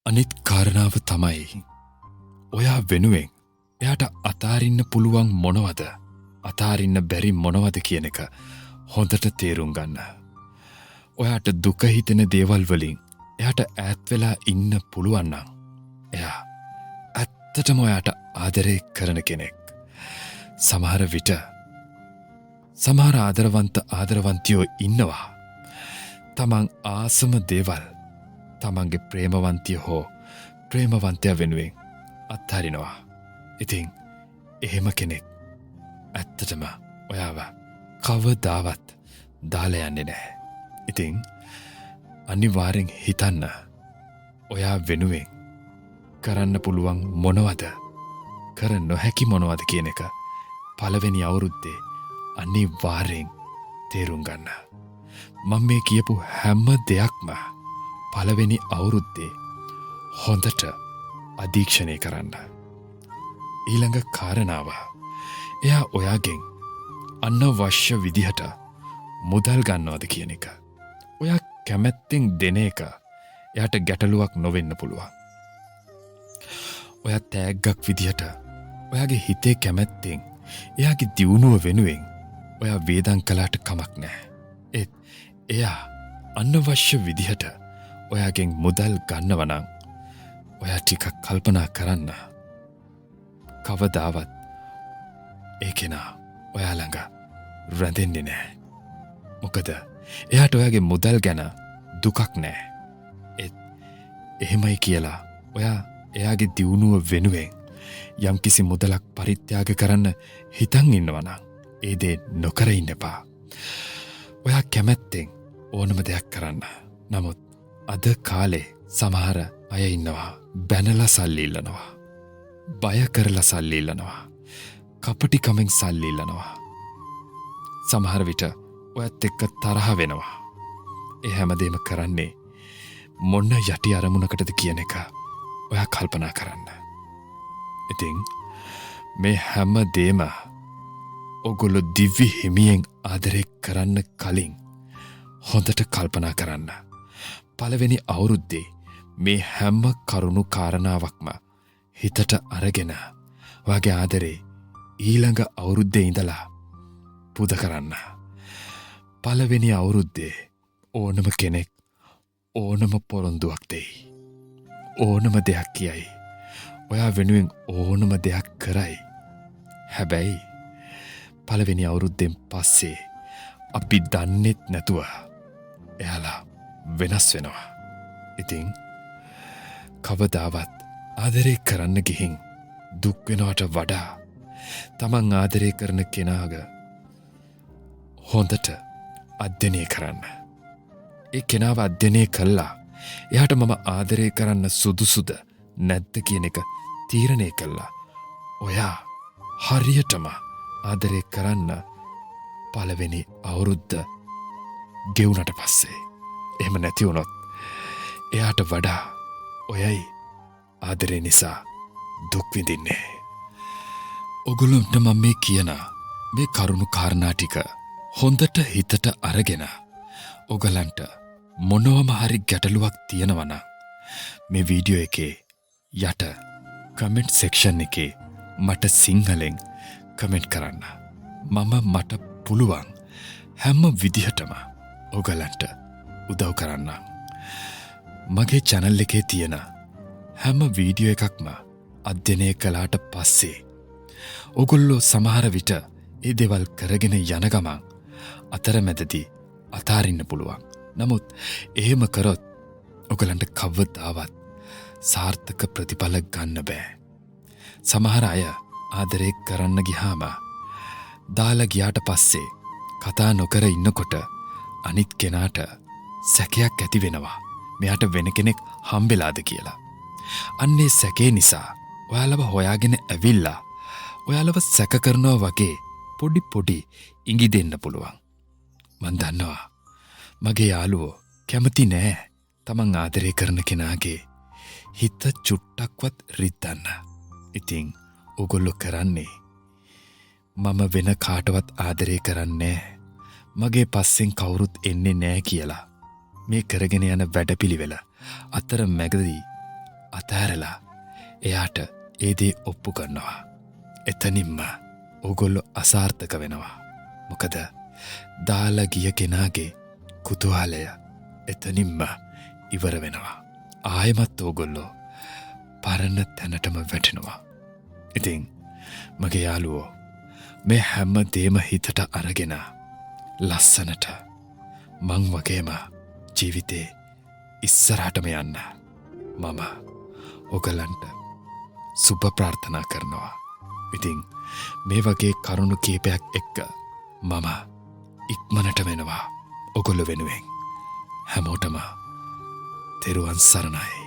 අනිත් කාරණාව තමයි ඔයා වෙනුවෙන් එයාට අතාරින්න පුළුවන් මොනවද අතාරින්න බැරි මොනවද කියන එක හොඳට තේරුම් ගන්න. ඔයාට දුක හිතෙන දේවල් වලින් එයාට ඈත් වෙලා ඉන්න පුළුවන් නම් එයා ඇත්තටම ඔයාට ආදරය කරන කෙනෙක්. සමහර විට සමහර ආදරවන්තයෝ ඉන්නවා. තමන් ආසම දේවල් තමන්ගේ ප්‍රේමවන්තිය හෝ ප්‍රේමවන්තයා වෙනුවෙන් අත්හරිනවා. ඉතින් එහෙම කෙනෙක් ඇත්තටම ඔයාව කවදාවත් දාලා යන්නේ නැහැ. ඉතින් අනිවාර්යෙන් හිතන්න ඔයා වෙනුවෙන් කරන්න පුළුවන් මොනවද කර නොහැකි මොනවද කියන එක පළවෙනි අවුරුද්දේ අනිවාර්යෙන් තේරුම් ගන්න. මම මේ කියපු හැම දෙයක්ම පළවෙනි අවුරුද්දේ හොඳට අධීක්ෂණය කරන්න. ඊළඟ කාරණාව එයා ඔයාගෙන් අනවශ්‍ය විදිහට මුදල් ගන්නවද කියන එක. ඔයා කැමැත්තෙන් දෙන එක එයාට ගැටලුවක් නොවෙන්න පුළුවන්. ඔයා තෑග්ගක් විදිහට ඔයාගේ හිතේ කැමැත්තෙන් එයාගේ දියුණුව වෙනුවෙන් ඔයා වේදන් කළාට කමක් නැහැ. ඒත් එයා අනවශ්‍ය විදිහට ඔයාගෙන් මුදල් ගන්නව නම් ඔයා ටිකක් කල්පනා කරන්න. කවදාවත් ඒ කෙනා ඔයා ළඟ රැඳෙන්නේ නැහැ. මොකද එයාට ඔයාගේ මුදල් ගැන දුකක් නැහැ. ඒත් එහෙමයි කියලා ඔයා එයාගේ දියුණුව වෙනුවෙන් යම්කිසි මුදලක් පරිත්‍යාග කරන්න හිතන් ඉන්නවා නම් ඒ දේ නොකර ඉන්න එපා. ඔයා කැමැත්තෙන් ඕනම දෙයක් කරන්න. නමුත් අද කාලේ සමහර අය ඉන්නවා බැනලා සල්ලි ඉල්ලනවා. බය කරලා සල්ලි ඉල්ලනවා. කපටිකමෙන් සල්ලි ඉල්ලනවා. සමහර විට ඔයත් එක්ක තරහ වෙනවා. ඒ හැමදේම කරන්නේ මොන යටි අරමුණකටද කියන එක ඔයා කල්පනා කරන්න. ඉතින් මේ හැම දේම ඔගොල්ලෝ දිව්‍ය හිමියෙන් ආදරය කරන්න කලින් හොඳට කල්පනා කරන්න. පළවෙනි අවුරුද්දේ මේ හැම කරුණු කාරණාවක්ම හිතට අරගෙන ඔයාගේ ආදරේ ඊළඟ අවුරුද්දේ ඉඳලා පුද කරන්න. පළවෙනි අවුරුද්දේ ඕනම කෙනෙක් ඕනම පොරොන්දුවක් දෙයි. ඕනම දෙයක් කියයි. ඔයා වෙනුවෙන් ඕනම දෙයක් කරයි. හැබැයි පළවෙනි අවුරුද්දෙන් පස්සේ අපි දන්නෙත් නැතුව එයාලා වෙනස් වෙනවා. ඉතින් කවදාවත් ආදරේ කරන්න ගිහින් දුක් වෙනවට වඩා තමන් ආදරේ කරන කෙනාග හොඳට අධ්‍යයනය කරන්න. ඒ කෙනාව අධ්‍යයනය කළා එයාට මම ආදරය කරන්න සුදුසුද නැද්ද කියන එක තීරණය කළා ඔයා හරියටම ආදරය කරන්න පළවෙනි අවුරුද්ද ගෙවුනට පස්සේ. එහෙම නැති වුණොත් එයාට වඩා ඔයයි ආදරේ නිසා දුක් විඳින්නේ. ඔගොල්ලන්ට මම මේ කියන මේ කරුණු කාරණා ටික හොඳට හිතට අරගෙන ඔගලන්ට මොනවම හරි ගැටලුවක් තියෙනවා නම් මේ වීඩියෝ එකේ යට කමෙන්ට් සෙක්ෂන් එකේ මට සිංහලෙන් කමෙන්ට් කරන්න. මට පුළුවන් හැම විදිහටම ඔගලන්ට උදව් කරන්න. මගේ channel එකේ තියෙන හැම වීඩියෝ එකක්ම අධ්‍යයනය කළාට පස්සේ ඔගොල්ලෝ සමහර විට ඒ දේවල් කරගෙන යන ගමන් අතරමැදදී අතාරින්න පුළුවන්. නමුත් එහෙම කරොත් ඔගලන්ට කවදාවත් සාර්ථක ප්‍රතිඵල ගන්න බෑ. සමහර අය ආදරේ කරන්න ගියාම දාලා ගියාට පස්සේ කතා නොකර ඉන්නකොට අනිත් කෙනාට සැකයක් ඇති වෙනවා. මෙයාට වෙන කෙනෙක් හම්බෙලාද කියලා. අන්නේ සැකේ නිසා ඔයාලව හොයාගෙන ඇවිල්ලා ඔයාලව සැක කරනවා වගේ පොඩි ඉඟි දෙන්න පුළුවන්. මන් දන්නවා මගේ යාළුවෝ කැමති නෑ තමන් ආදරය කරන කෙනාගේ හිත චුට්ටක්වත් රිද්දන්න. ඉතින් ඔගොල්ලෝ කරන්නේ මම වෙන කාටවත් ආදරය කරන්නේ මගේ පස්සෙන් කවුරුත් එන්නේ නෑ කියලා මේ කරගෙන යන වැඩපිළිවෙල අතර මැදදී අතෑරලා එයාට ඒ දේ ඔප්පු කරනවා. එතනින්ම ඕගොල්ලෝ අසාර්ථක වෙනවා. මොකද දාලා ගිය කෙනාගේ කුතුහලය එතනින්ම ඉවර වෙනවා. ආයෙමත් ඕගොල්ලෝ පරණ තැනටම වැටෙනවා. ඉතින් මගේ යාළුවෝ මේ හැම දේම හිතට අරගෙන ලස්සනට මං වගේම ජීවිතේ ඉස්සරහටම යන්න මම ඔගලන්ට සුබ ප්‍රාර්ථනා කරනවා. ඉතින් මේ වගේ කරුණු කීපයක් එක්ක මම ඉක්මනට වෙනවා ඔගොල්ලෝ වෙනුවෙන්. හැමෝටම තෙරුවන් සරණයි.